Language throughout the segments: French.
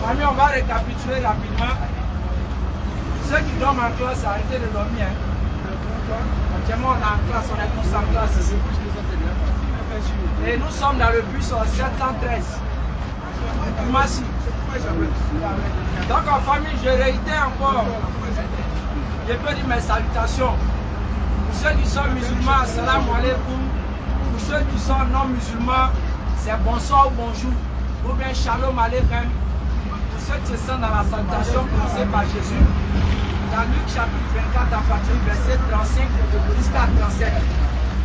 Famille, on va récapituler rapidement. Ceux qui dorment en classe, arrêtez de dormir. Actuellement, on est en classe, on est tous en classe ici. Et nous sommes dans le bus 713. Merci. Donc en famille, je réitère encore. Je peux dire mes salutations. Pour ceux qui sont musulmans, salam alaikum. Pour ceux qui sont non musulmans, c'est bonsoir ou bonjour. Ou bien shalom alaikum. Pour ceux qui sont dans la salutation prononcée par Jésus. Dans Luc chapitre 24 à partir du verset 35 jusqu'à 37.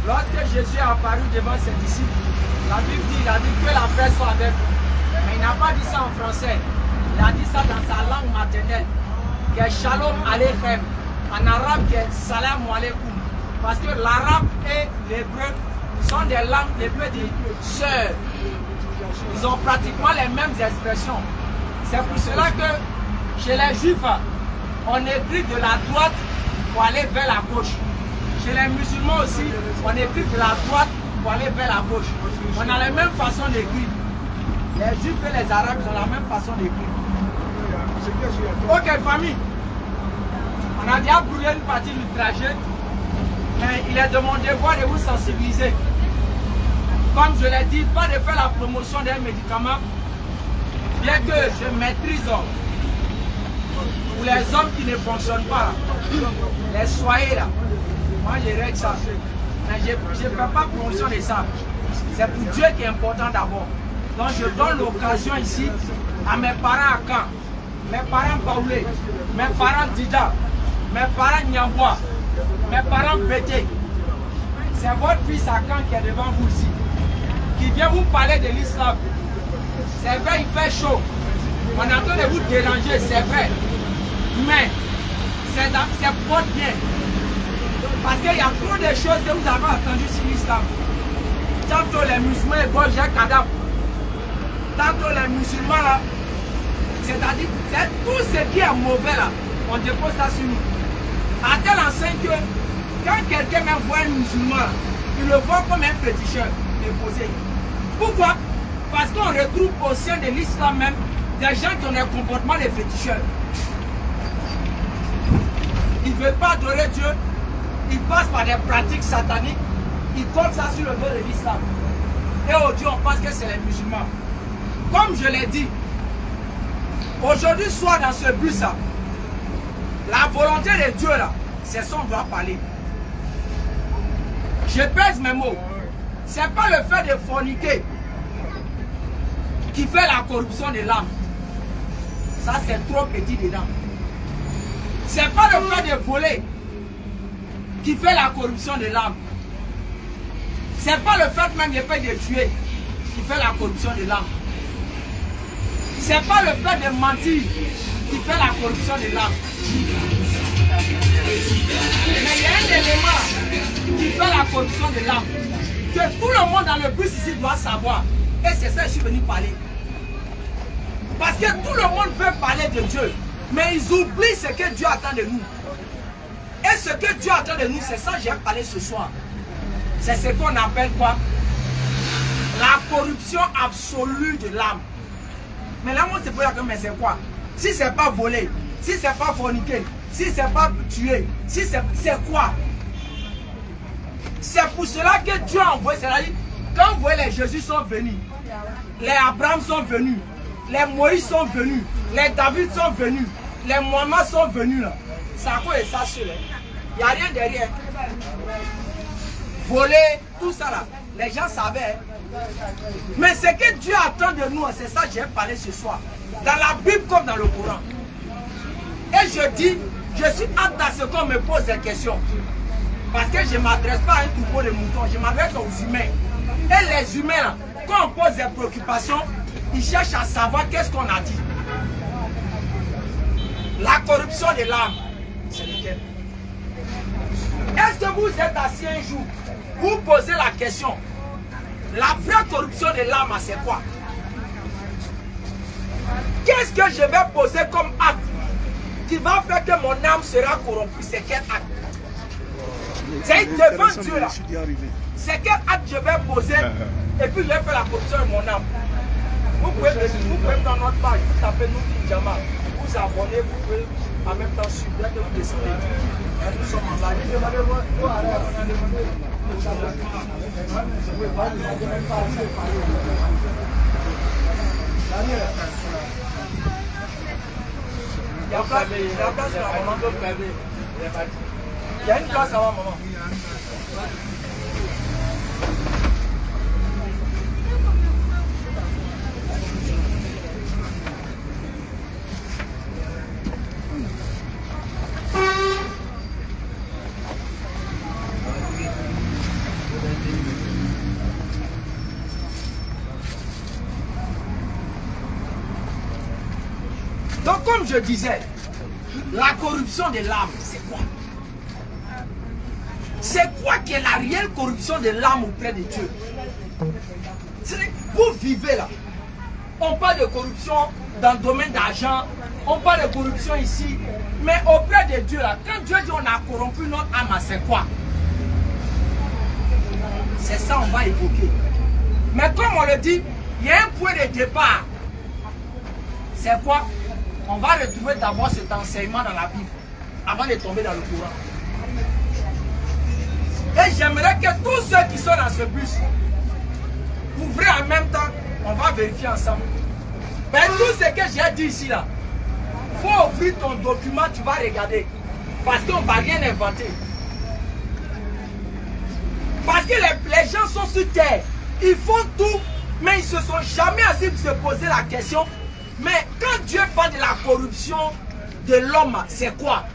Lorsque Jésus est apparu devant ses disciples, la Bible dit, il a dit que la paix soit avec vous. Mais il n'a pas dit ça en français. Il a dit ça dans sa langue maternelle. Qui est shalom alaikum. En arabe, qui est salam alaikum. Parce que l'arabe et l'hébreu sont des langues, les deux des sœurs. Ils ont pratiquement les mêmes expressions. C'est pour cela que chez les juifs, on écrit de la droite pour aller vers la gauche. Chez les musulmans aussi, on écrit de la droite pour aller vers la gauche. On a la même façon d'écrire. Les juifs et les arabes ont la même façon d'écrire. Ok, famille. On a déjà brûlé une partie du trajet. Mais il est de mon devoir de vous sensibiliser. Comme je l'ai dit, pas de faire la promotion d'un médicament. Bien que je maîtrise pour les hommes qui ne fonctionnent pas, les soyez là. Moi je règle ça. Mais je ne fais pas promotion de ça. C'est pour Dieu qui est important d'abord. Donc je donne l'occasion ici à mes parents à Caen, mes parents Baoulé, mes parents Dida, mes parents Nyambois, mes parents Bété. C'est votre fils à Caen qui est devant vous ici, qui vient vous parler de l'islam. C'est vrai, il fait chaud. On est en train de vous déranger, c'est vrai. Mais c'est pour votre bien. Parce qu'il y a trop de choses que vous avez entendues sur l'islam. Tantôt les musulmans égorgent un cadavre. Tantôt les musulmans là. C'est-à-dire, c'est tout ce qui est mauvais là. On dépose ça sur nous. À tel enseigne que quand quelqu'un même voit un musulman là, il le voit comme un féticheur déposé. Pourquoi? Parce qu'on retrouve au sein de l'islam même des gens qui ont un comportement de féticheurs. Ils ne veulent pas adorer Dieu. Ils passent par des pratiques sataniques. Ils collent ça sur le dos de l'islam. Et aujourd'hui, on pense que c'est les musulmans. Comme je l'ai dit, aujourd'hui soir dans ce bus-là, la volonté de Dieu là, c'est son doit parler. Je pèse mes mots. C'est pas le fait de forniquer qui fait la corruption de l'âme. Ça c'est trop petit dedans. C'est pas le fait de voler qui fait la corruption de l'âme. C'est pas le fait même de tuer qui fait la corruption de l'âme. C'est pas le fait de mentir qui fait la corruption de l'âme. Mais il y a un élément qui fait la corruption de l'âme que tout le monde dans le bus ici doit savoir. Et c'est ça que je suis venu parler. Parce que tout le monde veut parler de Dieu. Mais ils oublient ce que Dieu attend de nous. Et ce que Dieu attend de nous, c'est ça que j'ai parlé ce soir. C'est ce qu'on appelle quoi? La corruption absolue de l'âme. Mais là, moi, c'est pour dire que, mais c'est quoi? Si c'est pas voler, si c'est pas forniquer, si c'est pas tuer, si c'est quoi? C'est pour cela que Dieu a envoyé. C'est-à-dire, quand vous voyez les Jésus sont venus, les Abraham sont venus, les Moïse sont venus, les David sont venus, les Mohamed sont venus là. C'est à quoi et ça seul. Il n'y a rien derrière. Voler, tout ça là. Les gens savaient. Mais ce que Dieu attend de nous, c'est ça que j'ai parlé ce soir. Dans la Bible comme dans le Coran. Et je dis, je suis apte à ce qu'on me pose des questions. Parce que je ne m'adresse pas à un troupeau de moutons, je m'adresse aux humains. Et les humains, là, quand on pose des préoccupations, ils cherchent à savoir qu'est-ce qu'on a dit. La corruption de l'âme, c'est lequel? Est-ce que vous êtes assis un jour, vous posez la question, la vraie corruption de l'âme, c'est quoi? Qu'est-ce que je vais poser comme acte qui va faire que mon âme sera corrompue? C'est quel acte? C'est devant Dieu là. C'est quel acte je vais poser et puis je vais faire la corruption de mon âme? Vous pouvez dans notre page, vous tapez nous Kinjama, vous abonnez, vous pouvez en même temps suivre dès que vous descendez. Nous sommes en live. Il y a place à la maman. Il y a une place à la maman. Donc comme je disais, la corruption de l'âme, c'est quoi? C'est quoi qui est la réelle corruption de l'âme auprès de Dieu? Vous vivez là. On parle de corruption dans le domaine d'argent, on parle de corruption ici, mais auprès de Dieu là, quand Dieu dit on a corrompu notre âme, c'est quoi? C'est ça on va évoquer. Mais comme on le dit, il y a un point de départ. C'est quoi? On va retrouver d'abord cet enseignement dans la Bible avant de tomber dans le Coran. Et j'aimerais que tous ceux qui sont dans ce bus ouvrez en même temps, on va vérifier ensemble. Mais tout ce que j'ai dit ici là, il faut ouvrir ton document, tu vas regarder. Parce qu'on ne va rien inventer. Parce que les gens sont sur terre, ils font tout, mais ils ne se sont jamais assis pour se poser la question. Mais quand Dieu parle de la corruption de l'homme, c'est quoi?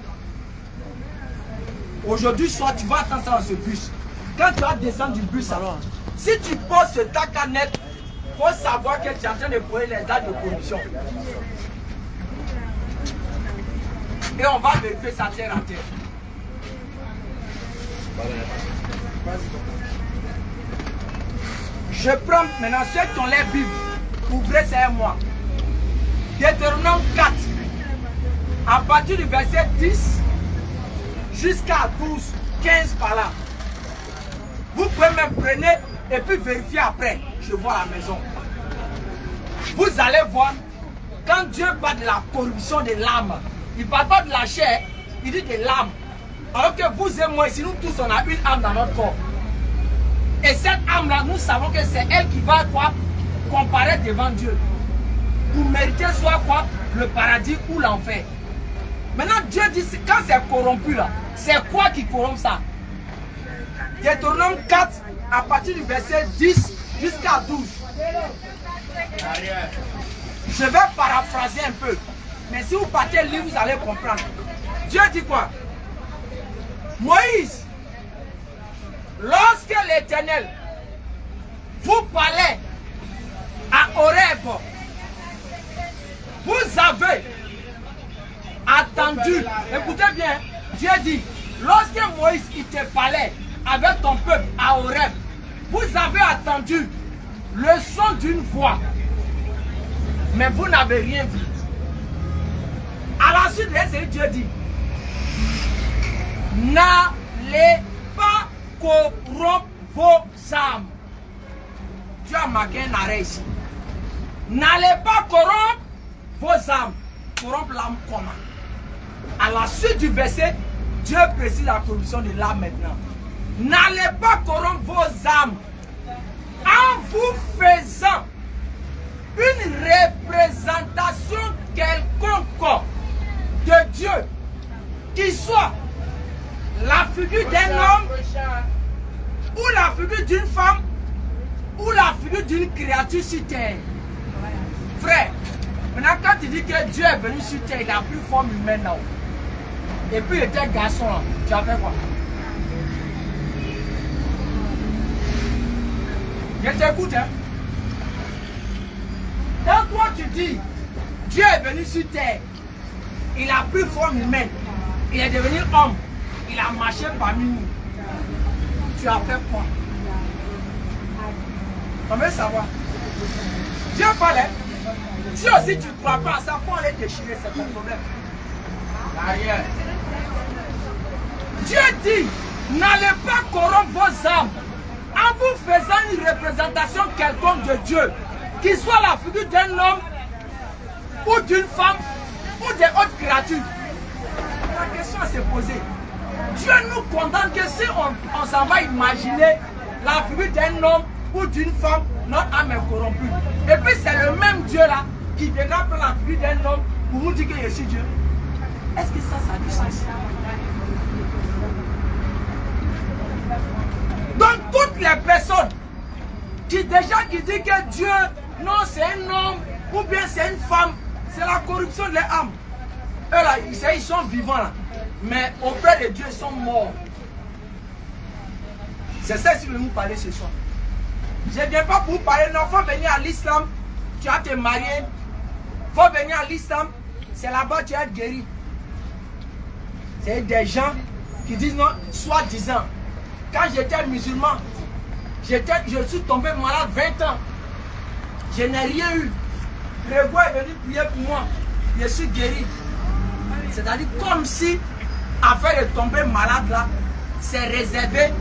Aujourd'hui soir, tu vas attendre ça dans ce bus. Quand tu vas descendre du bus, alors, si tu poses ce tac à net, il faut savoir que tu es en train de poser les actes de corruption. Et on va vérifier ça terre à terre. Je prends maintenant ceux qui ont les Bibles. Ouvrez ça et moi. Deutéronome 4, à partir du verset 10 jusqu'à 12, 15 par là. Vous pouvez même prendre et puis vérifier après. Je vois la maison. Vous allez voir, quand Dieu parle de la corruption de l'âme, il ne parle pas de la chair, il dit de l'âme. Alors que vous et moi, ici, nous tous, on a une âme dans notre corps. Et cette âme-là, nous savons que c'est elle qui va quoi, comparaître devant Dieu. Pour mériter soit quoi, le paradis ou l'enfer. Maintenant, Dieu dit, quand c'est corrompu là, c'est quoi qui corrompt ça? Deutéronome 4, à partir du verset 10 jusqu'à 12. Je vais paraphraser un peu. Mais si vous partez lire, vous allez comprendre. Dieu dit quoi? Moïse, lorsque l'Éternel vous parlait à Horeb, vous avez attendu, écoutez bien, Dieu dit, lorsque Moïse il te parlait avec ton peuple à Horeb, vous avez attendu le son d'une voix, mais vous n'avez rien vu. À la suite, Dieu dit, n'allez pas corrompre vos âmes. Dieu a marqué un arrêt ici. N'allez pas corrompre vos âmes. Corrompre l'âme comment? À la suite du verset, Dieu précise la corruption de l'âme maintenant. N'allez pas corrompre vos âmes en vous faisant une représentation quelconque de Dieu, qui soit la figure d'un homme, ou la figure d'une femme, ou la figure d'une créature sur terre. Frère, maintenant quand tu dis que Dieu est venu sur terre, il a pris forme humaine là. Et puis il était garçon là, tu as fait quoi? Je t'écoute, hein. Quand toi tu dis, Dieu est venu sur terre, il a pris forme humaine, il est devenu homme, il a marché parmi nous. Tu as fait quoi? On veut savoir. Dieu parlait. Si aussi tu ne crois pas à ça, il faut aller déchirer, c'est ton problème. Derrière. Dieu dit, n'allez pas corrompre vos âmes en vous faisant une représentation quelconque de Dieu, qu'il soit la figure d'un homme ou d'une femme ou des autres créatures. La question à se poser. Dieu nous condamne que si on s'en va imaginer la figure d'un homme ou d'une femme, notre âme est corrompue. Et puis c'est le même Dieu là qui viendra prendre la figure d'un homme pour nous dire que je suis Dieu. Est-ce que ça a du sens? Donc toutes les personnes qui disent que Dieu, non c'est un homme ou bien c'est une femme, c'est la corruption de l'âme. Eux là, ils sont vivants là. Mais auprès de Dieu, ils sont morts. C'est ça que je vais vous parler ce soir. Je ne viens pas pour vous parler, non, il faut venir à l'islam, tu vas te marier. Il faut venir à l'islam, c'est là-bas tu vas être guéri. C'est des gens qui disent non, soi-disant. Quand j'étais musulman, je suis tombé malade 20 ans. Je n'ai rien eu. Le roi est venu prier pour moi. Je suis guéri. C'est-à-dire comme si, afin de tomber malade là, c'est réservé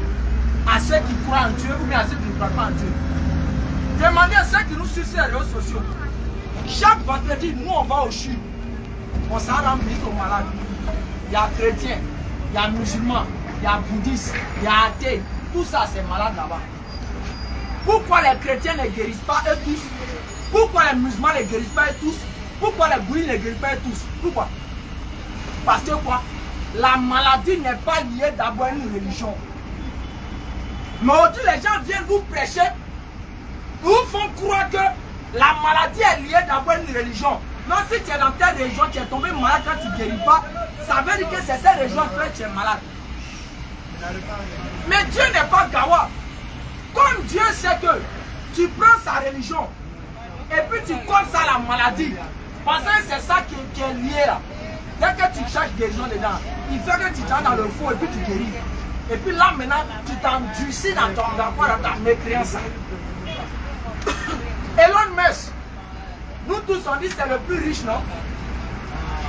à ceux qui croient en Dieu ou bien à ceux qui ne croient pas en Dieu. Demandez à ceux qui nous suivent sur les réseaux sociaux. Chaque vendredi, nous on va au CHU. On s'en rend visite aux malades. Il y a chrétiens, il y a musulmans, il y a bouddhistes, il y a athées. Tout ça c'est malade là-bas. Pourquoi les chrétiens ne guérissent pas eux tous? Pourquoi les musulmans ne guérissent pas eux tous? Pourquoi les bouddhistes ne guérissent pas eux tous? Pourquoi? Parce que quoi? La maladie n'est pas liée d'abord à une religion. Mais aujourd'hui, les gens viennent vous prêcher, vous font croire que la maladie est liée d'abord à une religion. Non, si tu es dans telle région, tu es tombé malade quand tu ne guéris pas, ça veut dire que c'est cette région que tu es malade. Mais Dieu n'est pas gawa. Comme Dieu sait que tu prends sa religion et puis tu colles ça à la maladie, parce que c'est ça qui est lié là. Dès que tu cherches guérison dedans, il fait que tu vas dans le fond et puis tu guéris. Et puis là maintenant, tu t'endurcis dans ta mécréance. Elon Musk, nous tous on dit c'est le plus riche, non?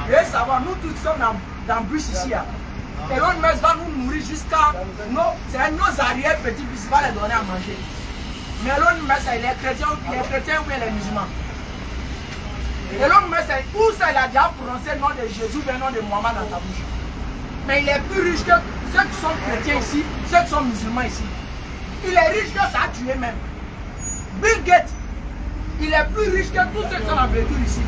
Et savoir, nous tous sommes dans le bus ici. Hein. Elon Musk va nous nourrir jusqu'à nos arrières petits-fils, va les donner à manger. Mais Elon Musk, il est chrétien ou bien les musulmans. Elon Musk, où ça il a déjà prononcé le nom de Jésus ou le nom de Mohamed dans sa bouche. Mais il est plus riche que ceux qui sont chrétiens ici, ceux qui sont musulmans ici. Il est riche que ça a tué même. Bill Gates, il est plus riche que tous ceux qui sont en véhicule ici.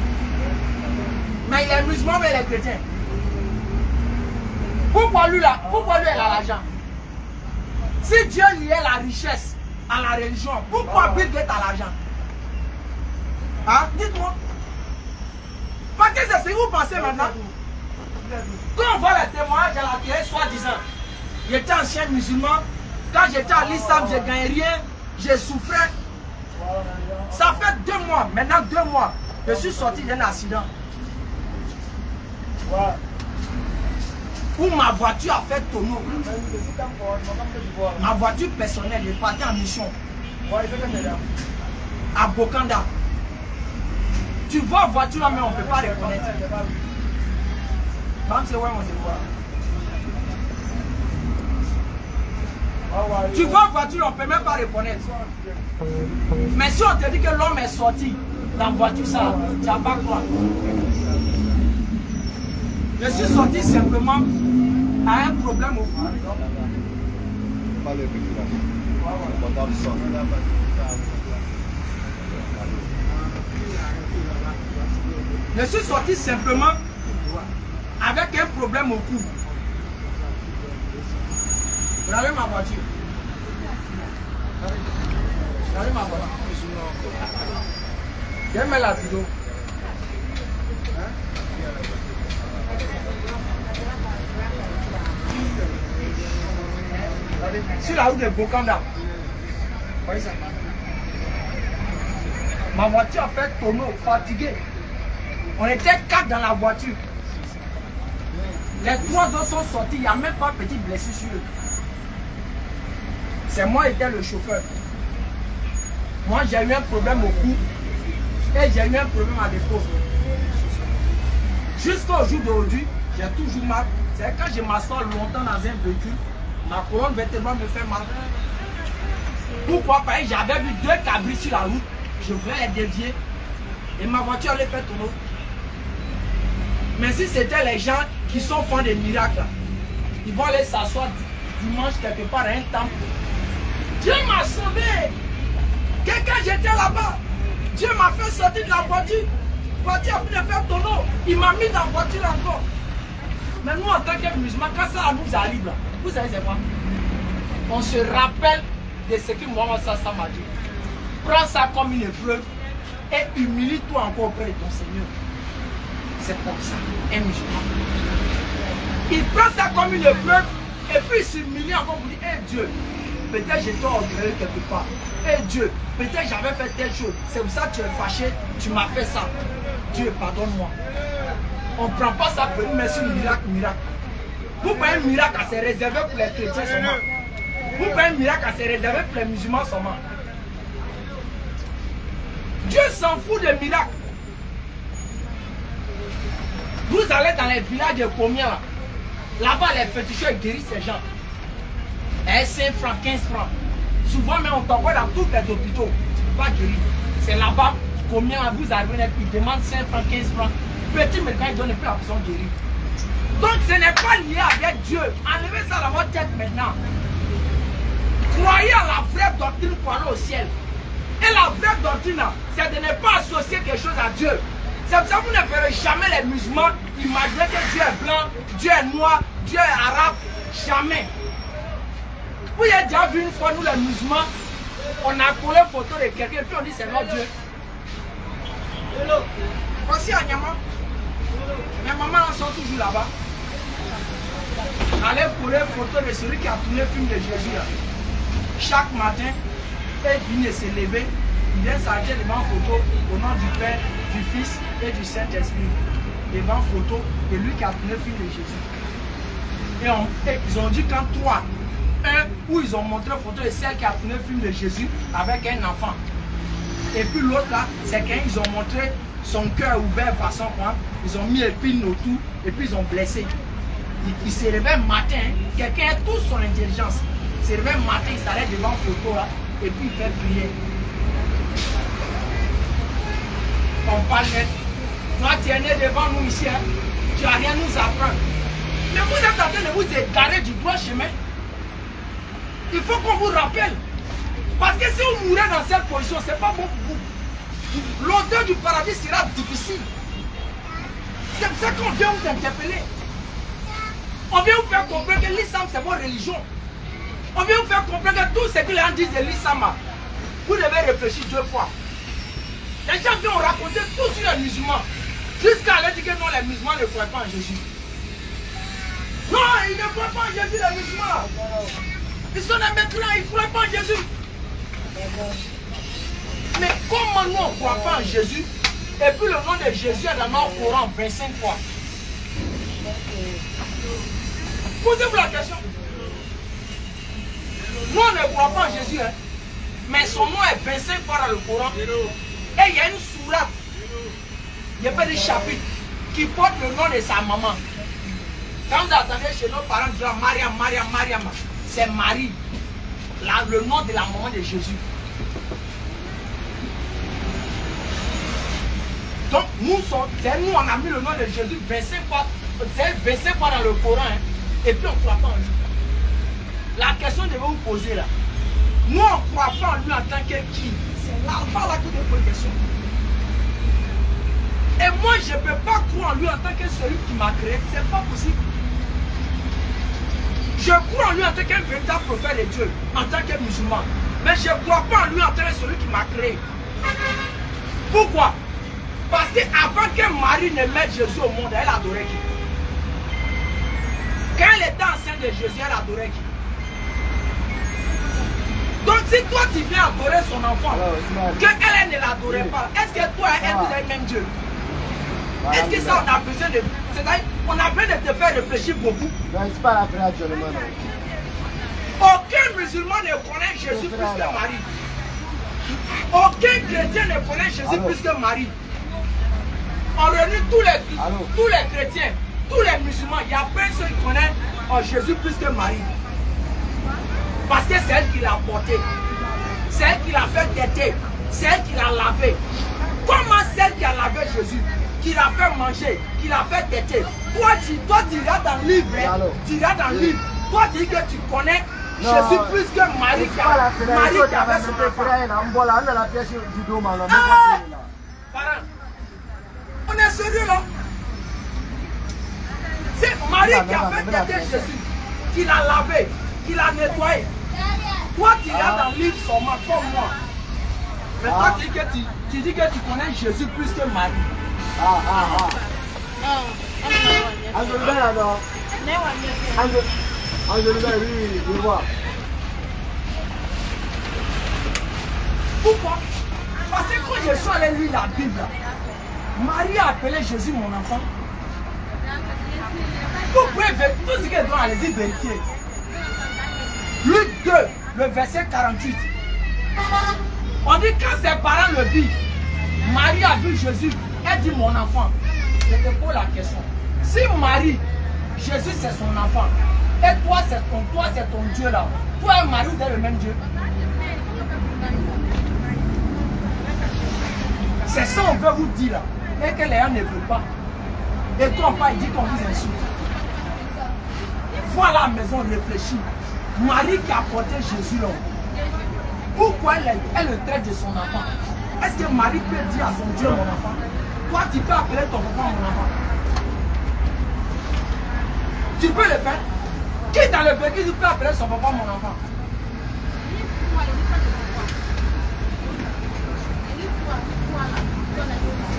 Mais il est musulman, mais il est chrétien. Pourquoi lui là? Pourquoi lui il a l'argent? Si Dieu liait la richesse à la religion, pourquoi Bill Gates a l'argent? Hein? Dites-moi. Parce que c'est ce que vous pensez maintenant. Quand on voit les témoignages à la télé, soi-disant, j'étais ancien musulman, quand j'étais à l'islam, je ne gagnais rien, j'ai souffert. Ça fait 2 mois, maintenant 2 mois, je suis sorti d'un accident. Où ma voiture a fait tonneau. Ma voiture personnelle est partie en mission. À Bokanda. Tu vois voiture là, mais on ne peut pas reconnaître. Tu vois voiture, on ne peut même pas reconnaître. Mais si on te dit que l'homme est sorti dans la voiture, ça, tu n'as pas quoi. Je suis sorti simplement à un problème au cou. Je suis sorti simplement avec un problème au cou. Regardez ma voiture. Regardez ma voiture. Je mets la vidéo. Sur la route de Bokanda. Voyez ça. Ma voiture a fait tonneau, fatigué. On était 4 dans la voiture. Les 3 autres sont sortis, il n'y a même pas de petite blessure sur eux. C'est moi qui étais le chauffeur. Moi j'ai eu un problème au cou et j'ai eu un problème à l'épaule. Jusqu'au jour d'aujourd'hui, j'ai toujours mal. C'est quand je m'assois longtemps dans un véhicule, ma colonne vertébrale me fait mal. Pourquoi? Parce que j'avais vu 2 cabris sur la route je voulais les dévier et ma voiture allait faire tourner. Mais si c'était les gens qui sont fans des miracles, ils vont aller s'asseoir dimanche quelque part à un temple. Dieu m'a sauvé. Quelqu'un j'étais là-bas. Dieu m'a fait sortir de la voiture. La voiture a pu faire tonneau. Il m'a mis dans la voiture encore. Mais nous, en tant que musulmans, quand ça nous arrive, là, vous savez c'est quoi? On se rappelle de ce que Mohamed Sassam m'a dit. Prends ça comme une épreuve et humilie-toi encore auprès de ton Seigneur. C'est comme ça, un musulman. Il prend ça comme une épreuve et puis il s'humilie encore pour dire, hé Dieu, peut-être j'étais orgueilleux quelque part. Hé Dieu, peut-être j'avais fait telle chose. C'est pour ça que tu es fâché, tu m'as fait ça. Dieu, pardonne-moi. On ne prend pas ça pour une merci miracle. Vous prenez un miracle à se réserver pour les chrétiens seulement. Vous prenez un miracle à se réserver pour les musulmans seulement. Dieu s'en fout des miracles. Vous allez dans les villages de combien là? Là-bas, les féticheurs guérissent ces gens. Et 5 francs, 15 francs. Souvent, même on t'envoie dans tous les hôpitaux. Tu ne peux pas guérir. C'est là-bas, combien vous arrivez, ils demandent 5 francs, 15 francs. Petit médecin, il donne plus la personne guérie. Donc, ce n'est pas lié avec Dieu. Enlevez ça dans votre tête maintenant. Croyez à la vraie doctrine pour aller au ciel. Et la vraie doctrine, c'est de ne pas associer quelque chose à Dieu. C'est pour ça que vous ne verrez jamais les musulmans imaginer que Dieu est blanc, Dieu est noir, Dieu est arabe. Jamais. Vous avez déjà vu une fois, nous les musulmans, on a collé une photo de quelqu'un et puis on dit c'est notre Dieu. Voici à Nyama. Mes mamans sont toujours là-bas. Allez coller une photo de celui qui a tourné le film de Jésus. Là. Chaque matin, il vient se lever, il vient s'arrêter devant une photo au nom du Père, du Fils et du Saint-Esprit. Devant une photo de lui qui a tourné le film de Jésus. Et ils ont dit quand toi, un où ils ont montré une photo de celle qui a tourné le film de Jésus avec un enfant. Et puis l'autre là, c'est quand ils ont montré son cœur ouvert façon quoi. Ils ont mis épine autour et puis ils ont blessé. Il se réveille matin, quelqu'un a toute son intelligence. Il se réveille matin, il s'arrête devant une photo là et puis il fait prier. On parle net. Toi tu es né devant nous ici, hein. Tu n'as rien à nous apprendre. Mais vous êtes en train de vous égarer du droit chemin. Il faut qu'on vous rappelle. Parce que si vous mourrez dans cette position, ce n'est pas bon pour vous. L'odeur du paradis sera difficile. C'est pour ça qu'on vient vous interpeller. On vient vous faire comprendre que l'islam c'est votre religion. On vient vous faire comprendre que tout ce que les gens disent de l'islam, vous devez réfléchir 2 fois. Les gens viennent raconter tout sur les musulmans. Jusqu'à leur dire que non, les musulmans ne croient pas en Jésus. Non, ils ne croient pas en Jésus, les musulmans. Ils sont des maintenant, ils ne croient pas en Jésus. Mais comment nous on ne croit pas en Jésus et puis le nom de Jésus est dans notre Coran 25 fois? Posez-vous la question. Nous on ne croit pas en Jésus, hein? Mais son nom est 25 fois dans le Coran. Et il y a une sourate, il y a pas de chapitre qui porte le nom de sa maman. Quand vous attendez chez nos parents dire Mariam, c'est Marie, le nom de la maman de Jésus. Donc nous on a mis le nom de Jésus 25 fois dans le Coran, hein, et puis on ne croit pas en lui. La question que je vais vous poser là, nous on ne croit pas en lui en tant que qui? C'est là que je pose la question. Et moi je ne peux pas croire en lui en tant que celui qui m'a créé, c'est pas possible. Je crois en lui en tant qu'un véritable prophète de Dieu, en tant que musulman. Mais je ne crois pas en lui en tant que celui qui m'a créé. Pourquoi? Parce qu'avant que Marie ne mette Jésus au monde, elle adorait qui? Quand elle était enceinte de Jésus, elle adorait qui? Donc si toi tu viens adorer son enfant, qu'elle ne l'adorait pas, est-ce que toi et elle vous avez le même Dieu? Est-ce que ça on a besoin de... C'est-à-dire, on a besoin de te faire réfléchir beaucoup. Non, c'est pas la frère actuellement. Aucun musulman ne connaît Jésus plus que Marie. Aucun chrétien ne connaît Jésus plus que Marie. On réunit tous les chrétiens, tous les musulmans, il y a personne qui connaît Jésus plus que Marie. Parce que c'est elle qui l'a porté. C'est elle qui l'a fait têter. c'est elle qui l'a lavé. Comment celle qui a lavé Jésus, qui l'a fait manger, qui l'a fait têter? Toi, tu iras dans le livre, hein? Tu iras dans le livre. Toi, tu dis que tu connais Jésus plus que Marie qui avait son enfant. Parents, on est sérieux là. C'est Marie qui a fait têter Jésus, qui l'a lavé, qui l'a nettoyé. Toi, tu iras dans le livre seulement comme moi. Mais toi, tu dis que tu connais Jésus plus que Marie. Pourquoi? Parce que quand je suis allé lire la Bible, Marie a appelé Jésus mon enfant. Vous pouvez vérifier tout ce qu'elle doit aller vérifier. Luc 2, le verset 48. On dit quand ses parents le virent, Marie a vu Jésus, elle dit mon enfant. Je te pose la question. Si Marie, Jésus c'est son enfant, et toi c'est ton Dieu là, toi et Marie vous êtes le même Dieu. C'est ça on veut vous dire là. Et que les gens ne veulent pas. Et quand on parle, il dit qu'on vous insulte. Voilà la maison réfléchie. Marie qui a porté Jésus là. Pourquoi elle le traite de son enfant? Est-ce que Marie peut dire à son Dieu mon enfant? Toi tu peux appeler ton papa mon enfant. Tu peux le faire. Qui dans le pays peut appeler son papa mon enfant?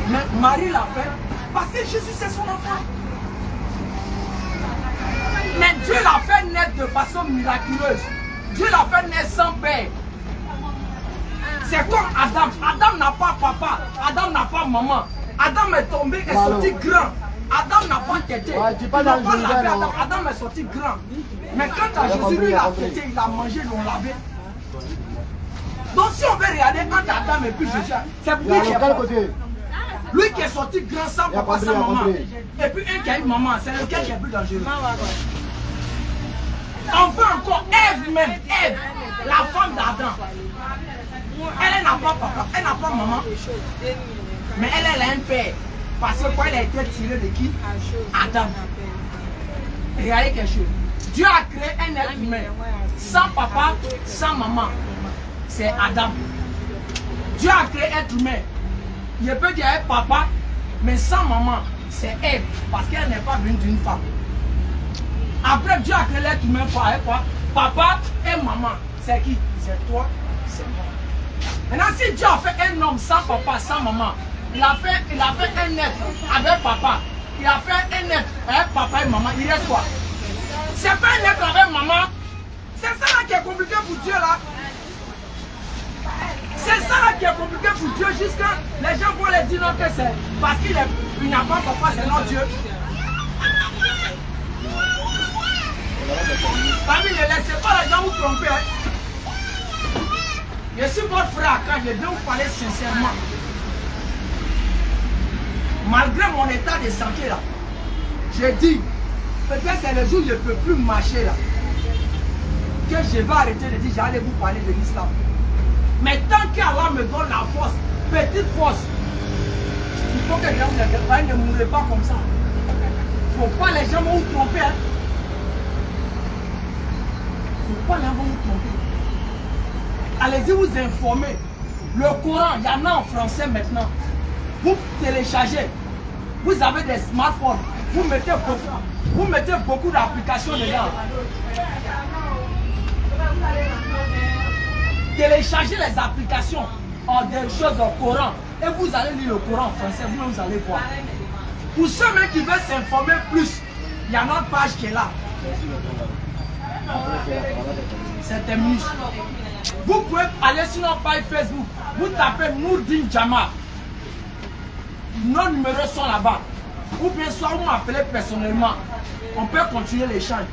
Mais Marie l'a fait parce que Jésus c'est son enfant. Mais Dieu l'a fait naître de façon miraculeuse. Dieu l'a fait naître sans père. C'est comme Adam. Adam n'a pas papa. Adam n'a pas maman. Adam est tombé et sorti grand. Adam n'a pas tété. Adam est sorti grand. Mais quand à Jésus lui a tété, il a mangé, ils l'ont lavé. Donc si on veut regarder entre Adam et puis Jésus, c'est lui qui est fort. Lui qui est sorti grand sans papa, sans maman. Et puis un qui a une maman, c'est lequel qui est plus dangereux. On veut encore Ève même, Ève, la femme d'Adam. Elle n'a pas papa, elle n'a pas maman. Mais elle a un père. Parce que quoi, elle a été tirée de qui? Adam. Regardez quelque chose. Dieu a créé un être humain. Sans papa, sans maman. C'est Adam. Dieu a créé un être humain. Je peux dire papa, mais sans maman, c'est Ève. Parce qu'elle n'est pas venue d'une femme. Après, Dieu a créé l'être humain par quoi? Papa et maman. C'est qui? C'est toi, c'est moi. Maintenant, si Dieu a fait un homme sans papa, sans maman, il a fait un être avec papa, il a fait un être avec papa et maman, il reste quoi? C'est pas un être avec maman. C'est ça là qui est compliqué pour Dieu là. C'est ça là qui est compliqué pour Dieu jusqu'à les gens vont les dire non que c'est parce qu'il n'a pas papa, c'est notre Dieu. Famille, ne laissez pas les gens vous tromper. Je suis votre frère quand je viens vous parler sincèrement. Malgré mon état de santé là, je dis, peut-être c'est le jour où je ne peux plus marcher là, que je vais arrêter de dire j'allais vous parler de l'islam. Mais tant qu'Allah me donne la force, petite force, il faut que les gens ne mourent pas comme ça. Il ne faut pas les gens vous tromper. Hein. Il ne faut pas les gens vous tromper. Allez-y vous informer. Le Coran, il y en a en français maintenant. Vous téléchargez. Vous avez des smartphones. Vous mettez beaucoup d'applications dedans. Téléchargez les applications des choses au Coran. Et vous allez lire le Coran en français. Vous allez voir. Pour ceux qui veulent s'informer plus, il y a notre page qui est là. C'est un muscle. Vous pouvez aller sur notre page Facebook. Vous tapez Nourdine Jama. Nos numéros sont là-bas. Ou bien soit vous m'appelez personnellement. On peut continuer l'échange.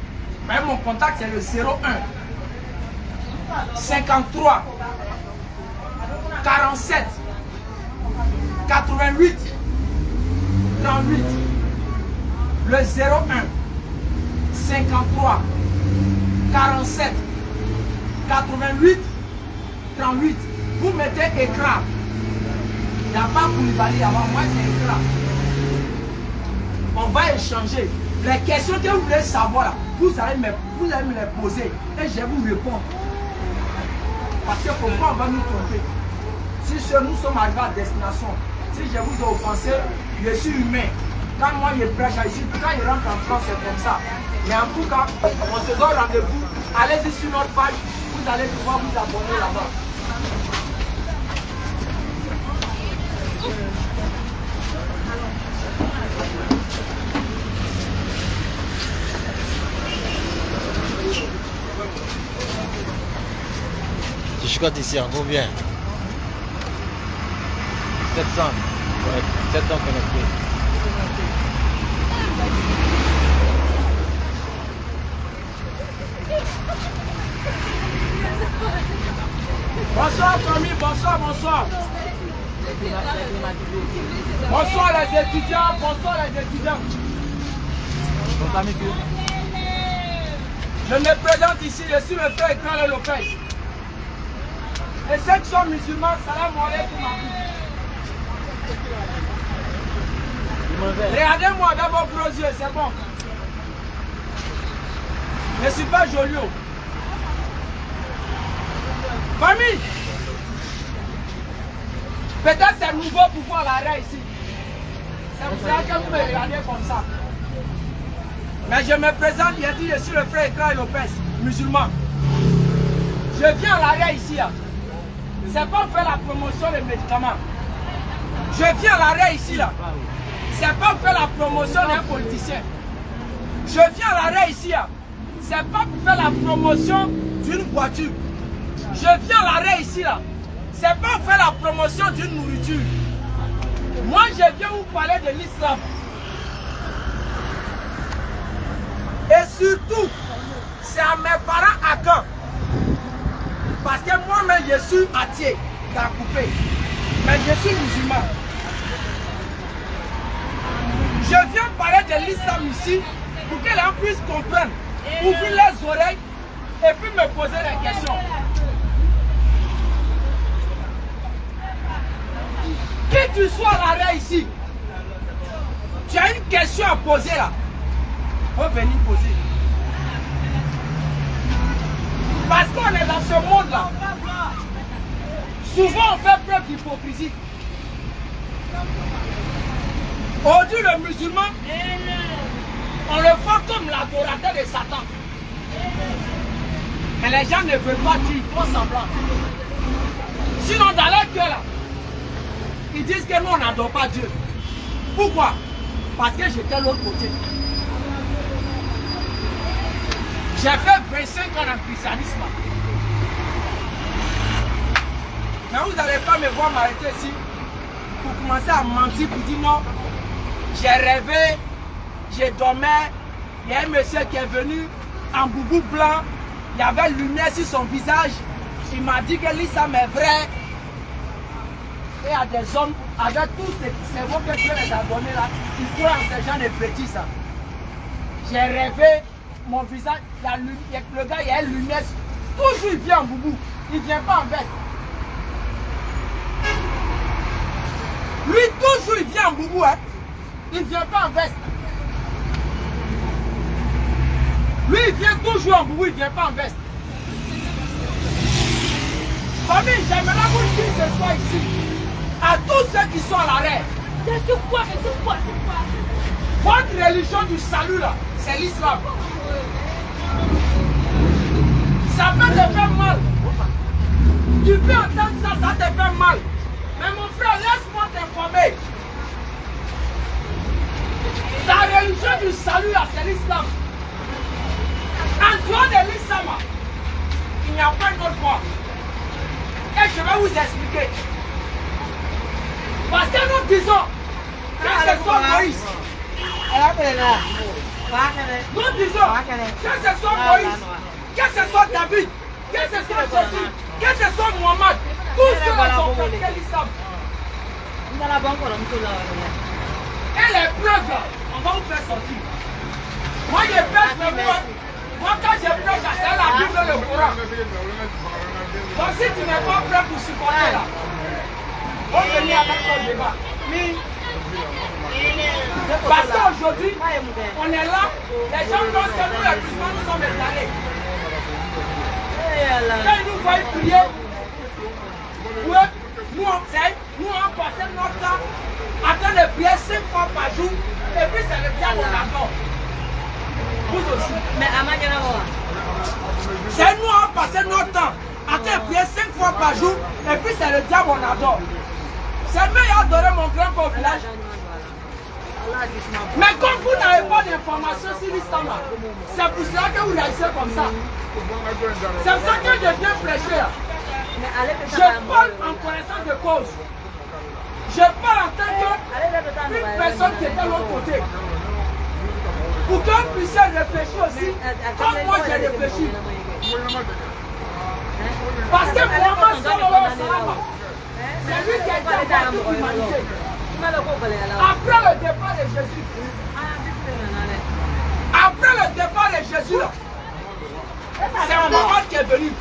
Mais mon contact c'est le 01 53 47 88 38. Le 01 53 47 88 38. Vous mettez écran. Il n'y a pas Koulibaly avant moi, c'est écran. On va échanger. Les questions que vous voulez savoir, là, vous allez me les poser et je vais vous répondre. Parce que pourquoi on va nous tromper? Si nous sommes arrivés à destination, si je vous ai offensé, je suis humain. Quand moi je prêche ici, quand il rentre en France, c'est comme ça. Mais en tout cas, on se donne rendez-vous. Allez-y sur notre page, vous allez pouvoir vous abonner là-bas. Tu chicotes ici en combien? 700. Ouais, 700 connectés. Bonsoir famille, bonsoir, bonsoir. Bonsoir les étudiants, bonsoir les étudiants. Je me présente ici, je suis le frère Karl Lopez. Et ceux qui sont musulmans, salam alaikum. Regardez-moi d'abord vos yeux, c'est bon. Je ne suis pas joli. Famille, peut-être c'est nouveau pour voir l'arrêt ici. C'est pour ça que vous me regardez comme ça. Mais je me présente, il a dit, je suis le frère Karl Lopez, musulman. Je viens à l'arrêt ici. C'est pas pour faire la promotion des médicaments. Je viens à l'arrêt ici. C'est pas pour faire la promotion d'un politicien. Je viens à l'arrêt ici. C'est pas pour faire la promotion d'une voiture. Je viens à l'arrêt ici. C'est pas pour faire la promotion d'une nourriture. Moi, je viens vous parler de l'islam. Et surtout, c'est à mes parents à quand. Parce que moi-même, je suis athée, dans coupé. Mais je suis musulman. Je viens parler de l'islam ici pour que les gens puissent comprendre, ouvrir les oreilles et puis me poser des questions. Qui tu sois à l'arrêt ici, tu as une question à poser là. Il faut venir poser. Parce qu'on est dans ce monde-là. Souvent, on fait preuve d'hypocrisie. Aujourd'hui, le musulman, on le voit comme l'adorateur de Satan. Mais les gens ne veulent pas dire, ils font semblant. Sinon, dans leur cœur, là, ils disent que nous, on n'adore pas Dieu. Pourquoi? Parce que j'étais de l'autre côté. J'ai fait 25 ans en christianisme. Mais vous n'allez pas me voir m'arrêter ici pour commencer à mentir, pour dire non. J'ai rêvé, j'ai dormi. Il y a un monsieur qui est venu en boubou blanc. Il y avait une lumière sur son visage. Il m'a dit que l'islam est vrai. Et il y a des hommes, avec tous ces cerveaux que Dieu les a donnés là, ils croient en ces gens de bêtises. J'ai rêvé. Mon visage, le gars, il y a une lumière. Toujours il vient en boubou. Il ne vient pas en veste. Lui, toujours il vient en boubou. Hein. Il ne vient pas en veste. Lui, il vient toujours en boubou. Il ne vient pas en veste. Famille, j'aimerais vous dire ce soir ici, à tous ceux qui sont à l'arrêt. C'est quoi? Votre religion du salut là, c'est l'islam. Ça peut te faire mal. Tu peux entendre ça, ça te fait mal. Mais mon frère, laisse-moi t'informer. La religion du salut là, c'est l'islam. En dehors de l'islam, il n'y a pas une autre voie. Et je vais vous expliquer. Parce que nous disons que ce soit Moïse. Nous disons que ce soit Moïse, que ce soit David, que ce soit Jésus, que ce soit Mohamed, tous ceux-là ont pratiqué l'islam. Et les preuves là, on va vous faire sortir. Moi je prêche le moi quand je prêche, c'est la Bible et le Coran. Donc si tu n'es pas prêt pour supporter là, on va venir avec ton débat. Mais parce qu'aujourd'hui, on est là, les gens pensent que nous les musulmans nous sommes étalés. Quand ils nous voient prier, nous on passe notre temps en train de prier 5 fois par jour, et puis c'est le diable on adore. Vous aussi. Mais à Maganavoa. C'est nous on passe notre temps en train de prier 5 fois par jour, et puis c'est le diable on adore. C'est mieux adorer mon grand au village. Mais comme vous n'avez pas d'informations sur l'islam, c'est pour cela que vous réagissez comme ça. C'est pour ça que je viens prêcher. Je parle en connaissance de cause. Je parle en tant qu'une personne qui est de l'autre côté. Pour que vous puissiez réfléchir aussi, comme moi j'ai réfléchi. Parce que Mohamed sallallahu alayhi wa sallam, c'est lui qui a été envoyé pour l'humanité. Après le départ de Jésus, c'est Mohamed qui est venu.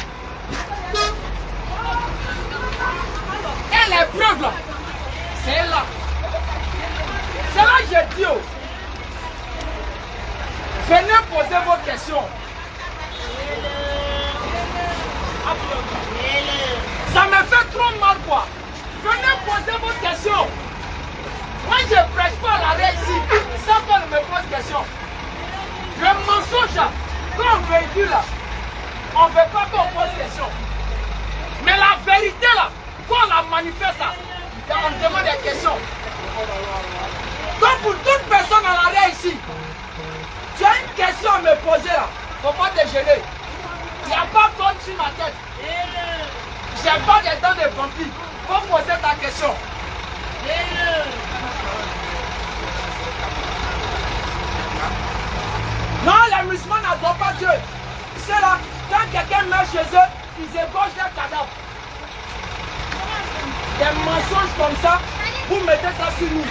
Et les preuves là, c'est là. C'est là que je dis, venez poser vos questions. Ça me fait trop mal quoi. Venez poser vos questions. Moi je ne prêche pas la réussite sans qu'on ne me pose question. Le mensonge là, quand on véhicule là, on ne veut pas qu'on pose question. Mais la vérité là, quand on la manifeste là, on demande des questions. Donc pour toute personne à l'arrêt ici, tu as une question à me poser là, il ne faut pas te gêner. Il n'y a pas d'homme sur ma tête. J'ai pas des dents de vampire. Il faut poser ta question. Non, les musulmans n'adorent pas Dieu. C'est là, quand quelqu'un meurt chez eux, ils ébauchent leur cadavre. Des mensonges comme ça, vous mettez ça sur nous.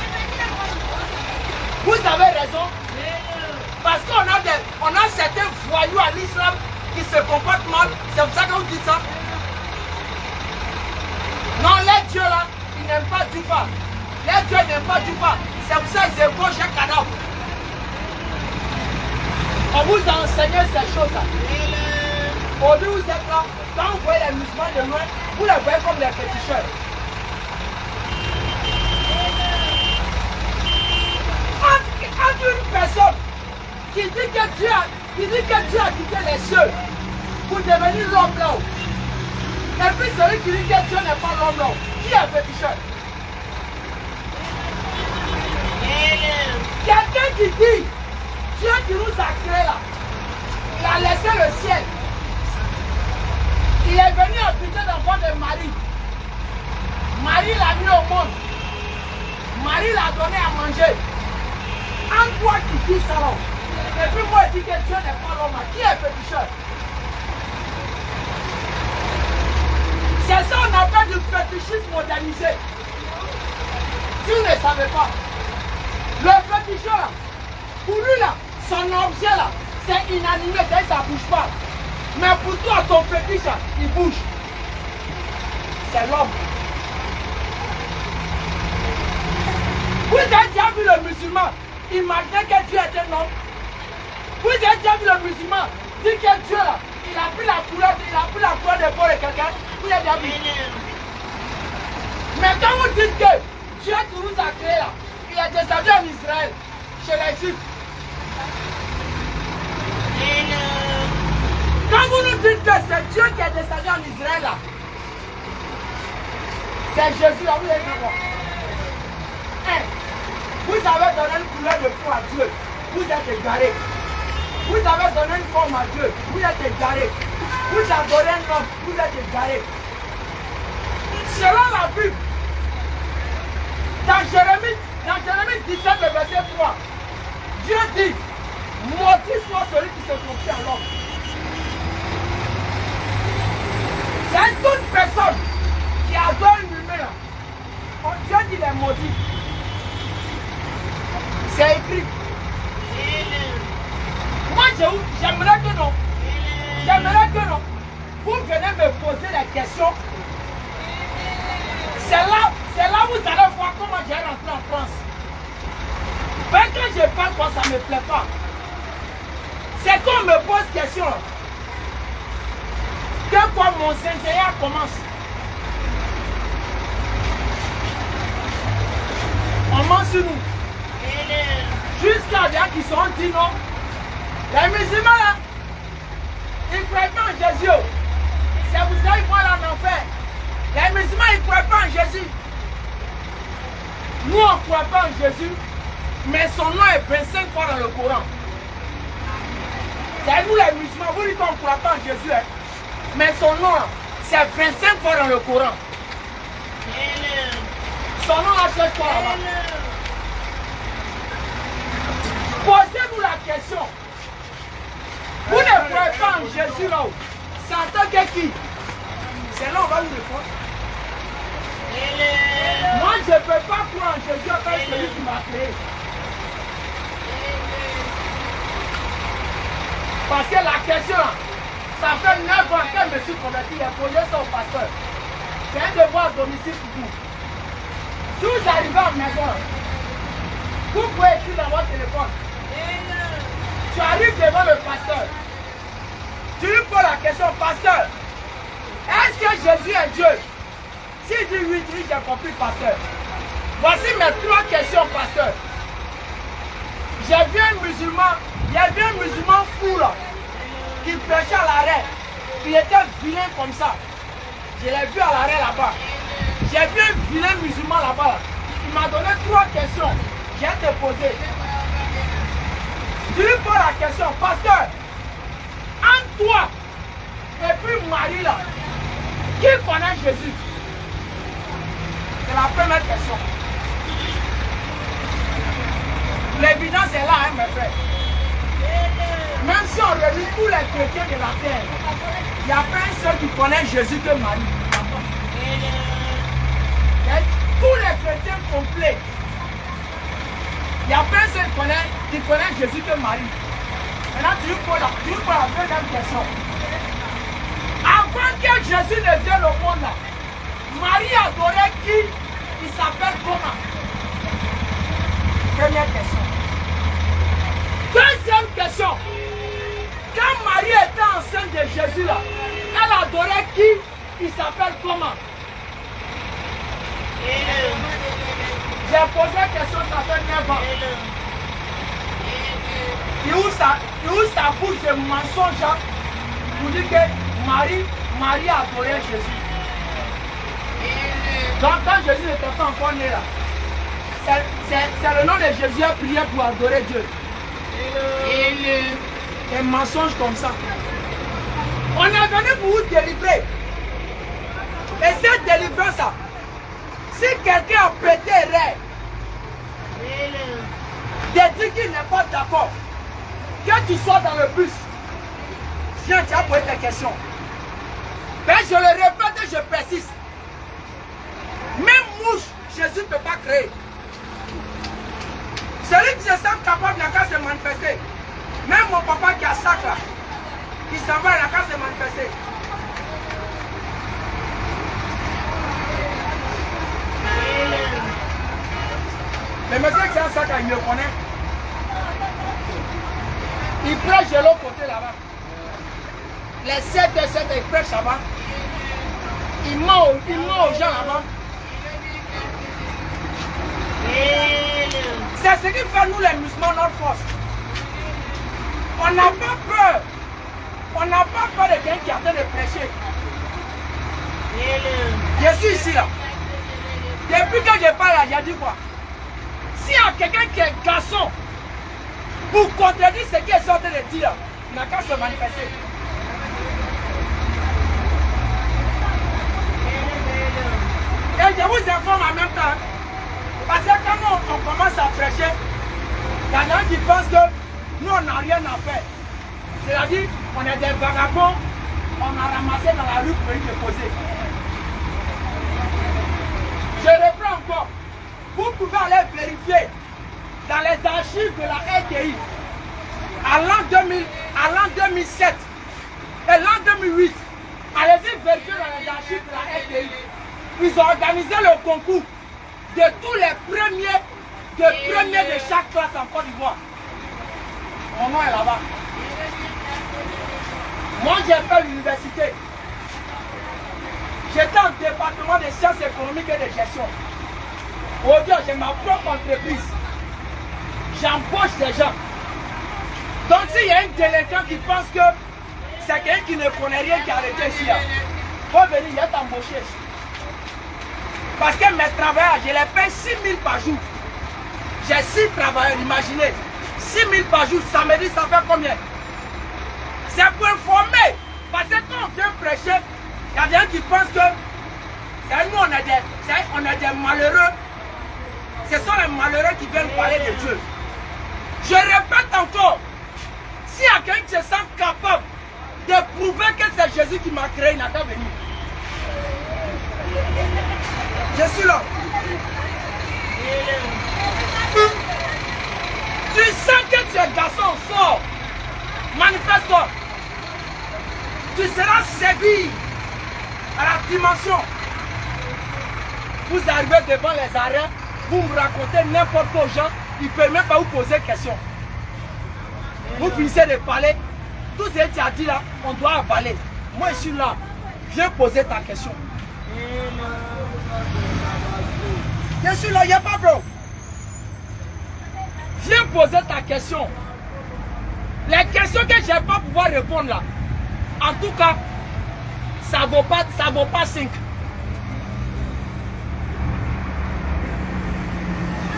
Vous avez raison. Parce qu'on a certains voyous à l'islam qui se comportent mal. C'est pour ça que vous dites ça. Non, les dieux là, ils n'aiment pas du pas. Les dieux n'aiment pas du pas. C'est pour ça qu'ils ébauchent un cadavre. On vous a enseigné ces choses-là. Aujourd'hui, vous êtes là. Quand vous voyez les musulmans de loin, vous les voyez comme des féticheurs. Entre une personne qui dit que Dieu a quitté les cieux pour devenir l'homme là-haut, et puis celui qui dit que Dieu n'est pas l'homme là-haut, qui est féticheur? Quelqu'un qui dit Dieu qui nous a créés là, il a laissé le ciel. Il est venu habiter l'enfant de Marie. Marie l'a mis au monde. Marie l'a donné à manger. En toi qui dis ça là, et puis moi je dis que Dieu n'est pas l'homme, qui est féticheur? C'est ça qu'on appelle du fétichisme modernisé. Si vous ne savez pas, le féticheur là, pour lui là, son objet là, c'est inanimé, ça ne bouge pas. Mais pour toi, ton fétiche là, il bouge. C'est l'homme. Vous avez déjà vu le musulman imaginer que Dieu est un homme? Vous avez déjà vu le musulman dire que Dieu là, il a pris la couleur de peau de quelqu'un? Vous avez déjà vu? Mais quand vous dites que Dieu qui nous a créés là, il a descendu en Israël, chez les Juifs. Quand vous nous dites que c'est Dieu qui est descendu en Israël là, c'est Jésus là, vous allez voir. Vous avez donné une couleur de peau à Dieu, vous êtes égarés. Vous avez donné une forme à Dieu, vous êtes égarés. Vous adorez un homme, vous êtes égarés. Selon la Bible, dans Jérémie 17, le verset 3, Dieu dit, maudit soit celui qui se confie à l'homme. C'est toute personne qui adore une humaine là. Dieu dit les maudits. C'est écrit. Moi j'aimerais que non. J'aimerais que non. Vous venez me poser la questions. C'est là où vous allez voir comment j'ai rentré en France. Mais quand je parle, quoi, ça ne me plaît pas. C'est qu'on me pose question. Que quoi mon Seigneur commence. On ment sur nous. Jusqu'à des gens qui sont dit non. Les musulmans là, ils ne croient pas en Jésus. C'est vous ça, ils vont aller en enfer. Les musulmans, ils ne croient pas en Jésus. Nous, on ne croit pas en Jésus, mais son nom est 25 fois dans le Coran. C'est nous les musulmans, vous dites qu'on ne croit pas en Jésus, hein? Mais son nom, c'est 25 fois dans le Coran. Son nom a 7 fois là-bas. Posez-nous la question. Vous ne croyez pas en Jésus là-haut. C'est en tant que qui? C'est là où on va vous répondre. Moi, je ne peux pas croire en Jésus avec celui qui m'a créé. Parce que la question, ça fait 9 ans que je me suis converti, j'ai posé ça au pasteur. C'est un devoir à domicile pour vous. Si vous arrivez à la maison, vous pouvez écrire dans votre téléphone. Tu arrives devant le pasteur. Tu lui poses la question, pasteur, est-ce que Jésus est Dieu? S'il dit oui, tu dis j'ai compris, pasteur. Voici mes 3 questions, pasteur. J'ai vu un musulman fou là, qui prêchait à l'arrêt. Il était vilain comme ça. Je l'ai vu à l'arrêt là-bas. J'ai vu un vilain musulman là-bas. Il m'a donné 3 questions. Je vais te poser. Tu lui poses la question, pasteur, entre toi et puis Marie là, qui connaît Jésus? C'est la première question. L'évidence est là, hein, mes frères. Même si on réunit tous les chrétiens de la terre, il n'y a pas un seul qui connaît Jésus que Marie. Tous les chrétiens complets, il n'y a pas un seul qui connaît Jésus que Marie. Maintenant, tu lui poses la deuxième question. Avant que Jésus ne vienne au monde, là, Marie adorait qui? Il s'appelle comment? Première question. Deuxième question. Quand Marie était enceinte de Jésus, là, elle adorait qui? Il s'appelle comment? J'ai posé la question, ça fait 9 ans. Il ouvre sa bouche de mensonge pour dire que Marie adorait Jésus. Donc quand Jésus n'était pas encore né là, c'est le nom de Jésus a prié pour adorer Dieu. Des mensonges comme ça. On est venu pour vous délivrer. Et cette délivrance là, si quelqu'un a pété rêve, de dire qu'il n'est pas d'accord, que tu sois dans le bus, viens, tu as posé tes questions. Mais je le répète et je persiste. Même mouche, Jésus ne peut pas créer. Celui qui se sent capable, il n'a qu'à se manifester. Même mon papa qui a sac là, il s'en va, il n'a qu'à se manifester. Le monsieur qui a un sac là, il me connaît. Il prêche de l'autre côté là-bas. Les 7 et 7, il prêche là-bas. Il ment aux gens là-bas. C'est ce qui fait nous les musulmans notre force. On n'a pas peur. On n'a pas peur de quelqu'un qui est en train de prêcher. Je suis ici là. Depuis que je parle là, j'ai dit quoi? S'il y a quelqu'un qui est garçon pour contredire ce qu'il est en train de dire, il n'a qu'à se manifester. Et je vous informe en même temps. Parce que quand on commence à prêcher, il y en a qui pensent que nous on n'a rien à faire. C'est-à-dire on est des vagabonds, on a ramassé dans la rue pour y déposer. Je reprends encore. Vous pouvez aller vérifier dans les archives de la RDI à l'an 2007 et l'an 2008. Allez-y vérifier dans les archives. organisez le concours de tous les premiers de chaque classe en Côte d'Ivoire. Mon nom est là-bas. Moi, j'ai fait l'université. J'étais en département de sciences économiques et de gestion. Aujourd'hui, j'ai ma propre entreprise. J'embauche des gens. Donc, s'il y a un délinquant qui pense que c'est quelqu'un qui ne connaît rien qui a arrêté ici, il faut venir, il va t'embaucher. Parce que mes travailleurs, je les paye 6 000 par jour. J'ai 6 travailleurs, imaginez. 6 000 par jour, ça me dit ça fait combien? C'est pour informer. Parce que quand on vient prêcher, il y a des gens qui pensent que nous, on est des malheureux. Ce sont les malheureux qui viennent parler de Dieu. Je répète encore, s'il y a quelqu'un qui se sent capable de prouver que c'est Jésus qui m'a créé, il n'a qu'à venir. Je suis là. Tu sens que tu es garçon, sors. Manifeste-toi. Tu seras servi à la dimension. Vous arrivez devant les arrêts, vous me racontez n'importe quoi aux gens, ils ne peuvent même pas vous poser question. Vous finissez de parler, tout ce que tu as dit là, on doit avaler. Moi je suis là, viens poser ta question. Je suis là, il n'y a pas bro. Viens poser ta question. Les questions que je ne vais pas pouvoir répondre là, en tout cas, ça vaut pas 5.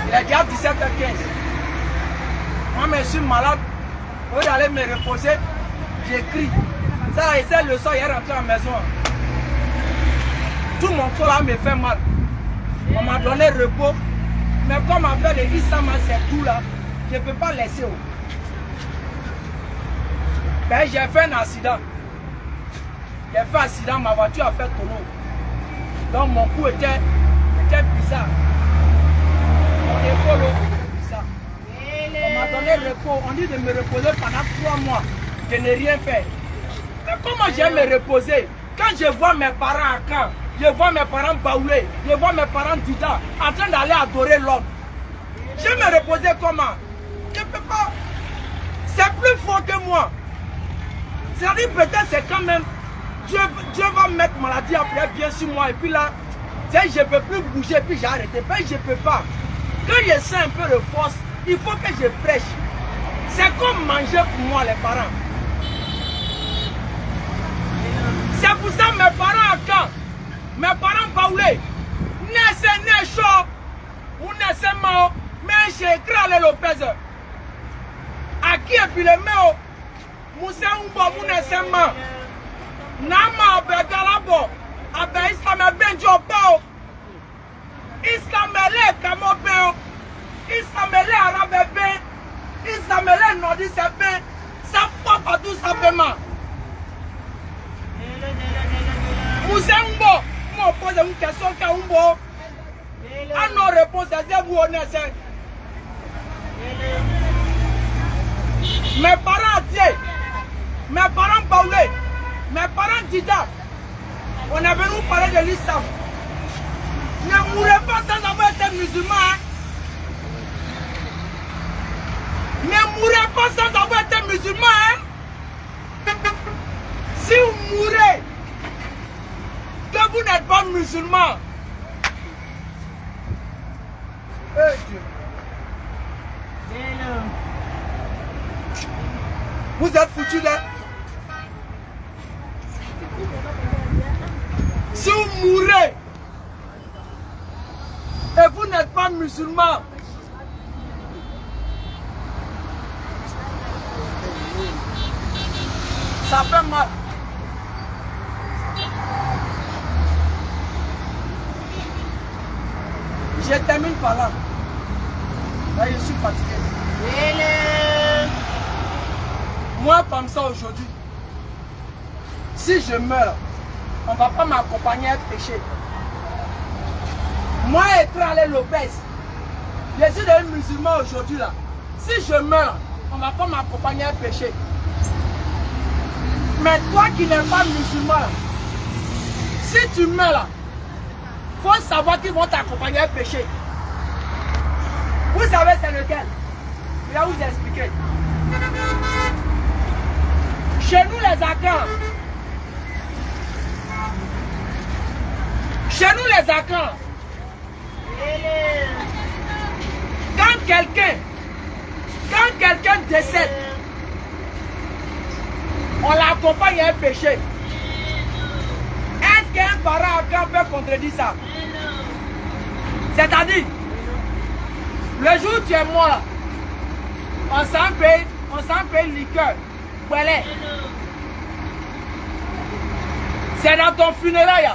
Il est déjà 17h15. Moi, je suis malade. Au lieu d'aller me reposer, j'écris. Ça, et c'est le soir, il est rentré à la maison. Tout mon corps là me fait mal. On m'a donné repos. Mais comme on fait le Isama, c'est tout là, je ne peux pas laisser. Ben, j'ai fait un accident. J'ai fait un accident, ma voiture a fait tonneau. Donc mon cou était bizarre. Mon épaule bizarre. On m'a donné repos. On dit de me reposer pendant 3 mois. Je n'ai rien fait. Mais comment j'ai me reposer? Quand je vois mes parents à Caen, je vois mes parents baoulés, je vois mes parents Dida en train d'aller adorer l'homme. Je vais me reposer comment? Je ne peux pas. C'est plus fort que moi. C'est-à-dire peut-être c'est quand même Dieu va mettre maladie après bien sur moi et puis là, je ne peux plus bouger puis j'ai arrêté. Ben, je ne peux pas. Quand je sens un peu de force, il faut que je prêche. C'est comme manger pour moi les parents. C'est pour ça mes parents à Caen, mes parents baoulés, n'est chaud ou n'est mort, mais j'ai écrit à Lopez. À qui est puis le mot? Moussa Umbo, vous n'est mort. Nama abe galabo, abe Islam benjo bao, Islam ele kamo beo, Islam ele arabe be, Islam ele nodi se be, sa papa tout simplement. Moussa Umbo, moi pose une question qu'à Umbo, à nos réponses c'est vous honnêtes. Mes parents disaient, mes parents baoulés. Mes parents Dida, on est venu nous parler de l'islam. Ne mourrez pas sans avoir été musulman. Hein? Ne mourrez pas sans avoir été musulman. Hein? Si vous mourrez, que vous n'êtes pas musulman. Hey Dieu. Vous êtes foutus là. Si vous mourrez et vous n'êtes pas musulman, ça fait mal. Je termine par là. Là, je suis fatigué. Moi, comme ça aujourd'hui, si je meurs, on ne va pas m'accompagner à pécher. Moi, être Lopez, je suis devenu musulman aujourd'hui là. Si je meurs, on ne va pas m'accompagner à pécher. Mais toi qui n'es pas musulman, si tu meurs là, faut savoir qu'ils vont t'accompagner à pécher. Vous savez c'est lequel? Je vais vous expliquer. Chez nous les Akans, quand quelqu'un décède, on l'accompagne à un péché. Est-ce qu'un parent Akan peut contredire ça? C'est-à-dire, le jour où tu es mort, on s'en paye liqueur. Voilà. C'est dans ton funérail.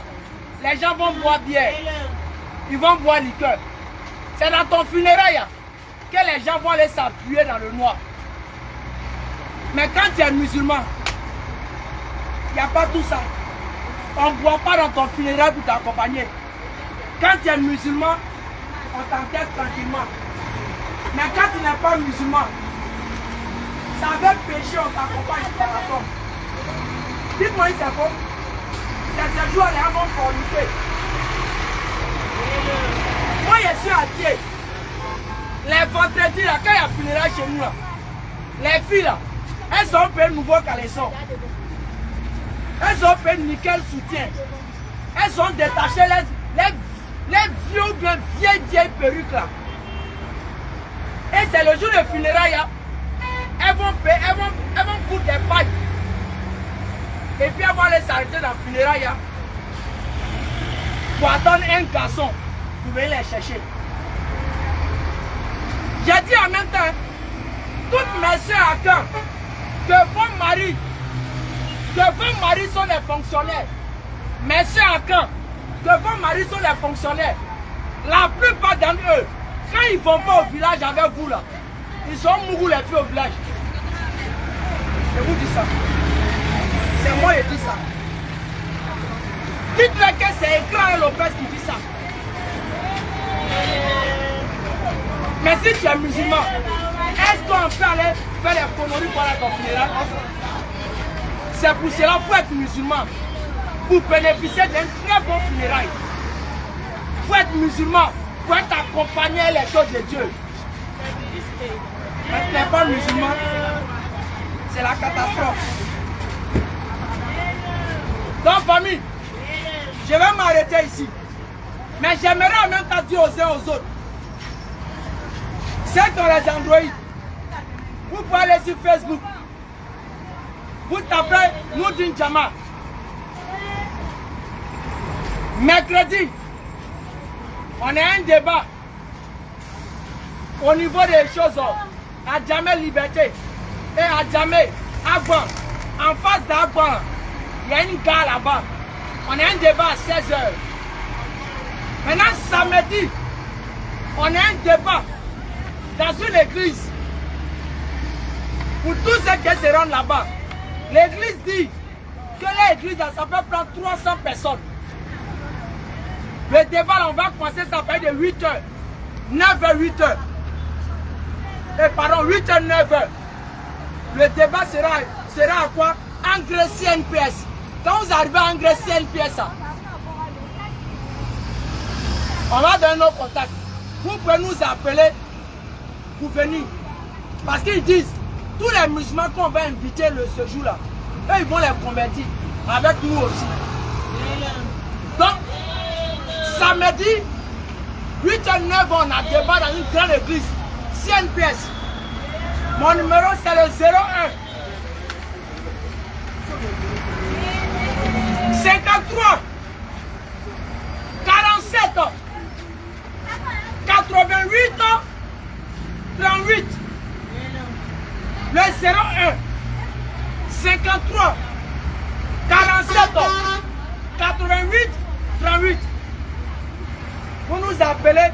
Les gens vont boire bière. Ils vont boire liqueur. C'est dans ton funérail que les gens vont aller s'appuyer dans le noir. Mais quand tu es musulman, il n'y a pas tout ça. On ne boit pas dans ton funérail pour t'accompagner. Quand tu es musulman, on t'enquête tranquillement. Mais quand tu n'es pas musulman, ça veut pécher, on t'accompagne dans la tombe. Dites-moi si c'est faux. C'est ce jour les gens vont forniquer. Moi je suis attiré. Les vendredis là, quand il y a funérailles chez nous là, les filles là, elles ont payé nouveau caleçon. Elles ont payé nickel soutien. Elles ont détaché les vieux bien vieilles perruques là. Et c'est le jour de funérailles là. Elles vont coudre des pailles. Et puis elles vont aller s'arrêter dans le funérailles là, pour attendre un garçon pour venir les chercher. J'ai dit en même temps, toutes mes soeurs Akan, que vos maris sont des fonctionnaires. Mes soeurs Akan, que vos maris sont des fonctionnaires. La plupart d'entre eux, quand ils vont pas au village avec vous là, ils sont mourus les filles au village. Je vous dis ça. C'est moi qui dis ça. Dites-le que c'est Écran Lopez qui dit ça. Mais si tu es musulman, est-ce qu'on peut aller faire les conneries pour aller à ton funérail? C'est pour cela qu'il faut être musulman. Pour bénéficier d'un très bon funérail. Il faut être musulman pour être accompagné à les choses de Dieu. Mais tu n'es pas musulman, c'est la catastrophe. Donc famille, je vais m'arrêter ici. Mais j'aimerais en même temps dire aux uns aux autres. Ceux qui ont les Android, vous pouvez aller sur Facebook. Vous tapez Nourdine Jama. Mercredi, on a un débat au niveau des choses à Djamé Liberté et à Djamé Agban. En face d'Agban, il y a une gare là-bas. On a un débat à 16h. Maintenant, samedi, on a un débat dans une église. Pour tous ceux qui se rendent là-bas, l'église dit que l'église, ça peut prendre 300 personnes. Le débat, là, on va commencer, ça peut être de 8h. 9h, 8h. Et pardon, 8h, 9h. Le débat sera à quoi? Engrais CNPS. Quand vous arrivez à engrais CNPS, on va donner nos contacts. Vous pouvez nous appeler pour venir. Parce qu'ils disent, tous les musulmans qu'on va inviter ce jour-là, eux, ils vont les convertir. Avec nous aussi. Donc, samedi, 8h, 9h, on a débat dans une grande église. CNPS. Mon numéro, c'est le 01 53 47 88 38. Le 01 53 47 88 38. Vous nous appelez,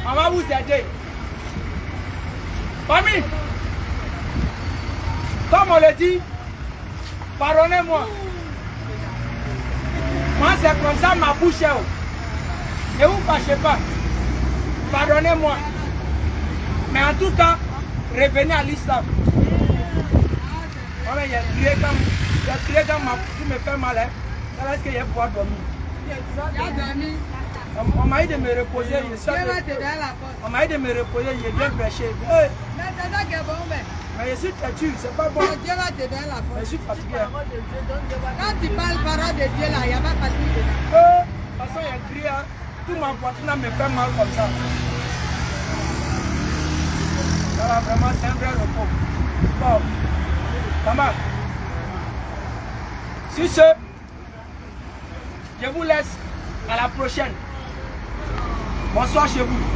on va vous aider. Famille, comme on le dit, pardonnez-moi. Moi, c'est comme ça ma bouche est. Ne vous fâchez pas. Pardonnez-moi. Mais en tout cas, revenez à l'islam. Il y a crié quand ma bouche me fait mal. Ça va être qu'il y a pouvoir dormir. On m'a dit de me reposer. On m'a dit de me reposer, il est bien pêché. Mais je suis têtu, c'est pas bon. Dieu va te donner la force. Je suis fatigué. Quand tu parles parole de Dieu là, il n'y a pas fatigue dedans. De toute façon, il y a crié, hein. Tout ma poitrine me fait mal comme ça. Voilà, vraiment, c'est un vrai repos. Bon, maman, sur ce, je vous laisse à la prochaine. Bonsoir chez vous.